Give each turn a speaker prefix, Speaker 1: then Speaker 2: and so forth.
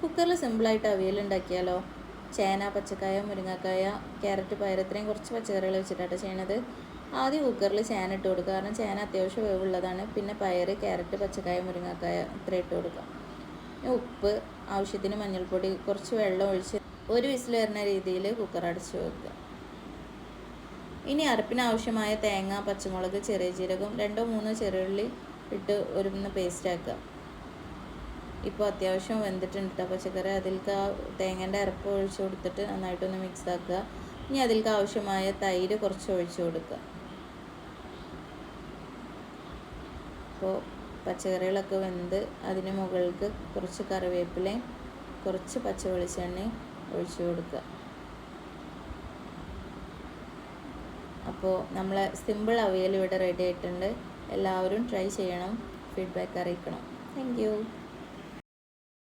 Speaker 1: കുക്കറിൽ സിമ്പിളായിട്ട് അവിയൽ ഉണ്ടാക്കിയാലോ. ചേന, പച്ചക്കായ, മുരിങ്ങക്കായ, ക്യാരറ്റ്, പയർ ഇത്രയും കുറച്ച് പച്ചക്കറികൾ വെച്ചിട്ടാണ് ചെയ്യണത്. ആദ്യം കുക്കറിൽ ചേന ഇട്ട് കൊടുക്കുക, കാരണം ചേന അത്യാവശ്യം വേവുള്ളതാണ്. പിന്നെ പയർ, ക്യാരറ്റ്, പച്ചക്കായ, മുരിങ്ങക്കായ ഇത്രയും ഇട്ട് കൊടുക്കുക. ഉപ്പ്, ആവശ്യത്തിന് മഞ്ഞൾപ്പൊടി, കുറച്ച് വെള്ളം ഒഴിച്ച് ഒരു വിസിൽ വരുന്ന രീതിയിൽ കുക്കർ അടച്ച് വെക്കുക. ഇനി അരപ്പിന് ആവശ്യമായ തേങ്ങ, പച്ചമുളക്, ചെറിയ ജീരകം, 2-3 ചെറിയുള്ളി ഇട്ട് ഒരു പേസ്റ്റ് ആക്കുക. ഇപ്പോൾ അത്യാവശ്യം വെന്തിട്ടുണ്ട് കേട്ടോ പച്ചക്കറി. അതിലേക്ക് ആ തേങ്ങേൻ്റെ അരപ്പ് ഒഴിച്ച് കൊടുത്തിട്ട് നന്നായിട്ടൊന്ന് മിക്സ് ആക്കുക. ഇനി അതിലേക്ക് ആവശ്യമായ തൈര് കുറച്ച് ഒഴിച്ച് കൊടുക്കുക. അപ്പോൾ പച്ചക്കറികളൊക്കെ വെന്ത് അതിന് മുകളിലേക്ക് കുറച്ച് കറിവേപ്പിലയും കുറച്ച് പച്ച വെളിച്ചെണ്ണയും ഒഴിച്ച് കൊടുക്കുക. അപ്പോൾ നമ്മളെ സിമ്പിൾ അവിയൽ ഇവിടെ റെഡി ആയിട്ടുണ്ട്. എല്ലാവരും ട്രൈ ചെയ്യണം, ഫീഡ്ബാക്ക് അറിയിക്കണം. Thank you.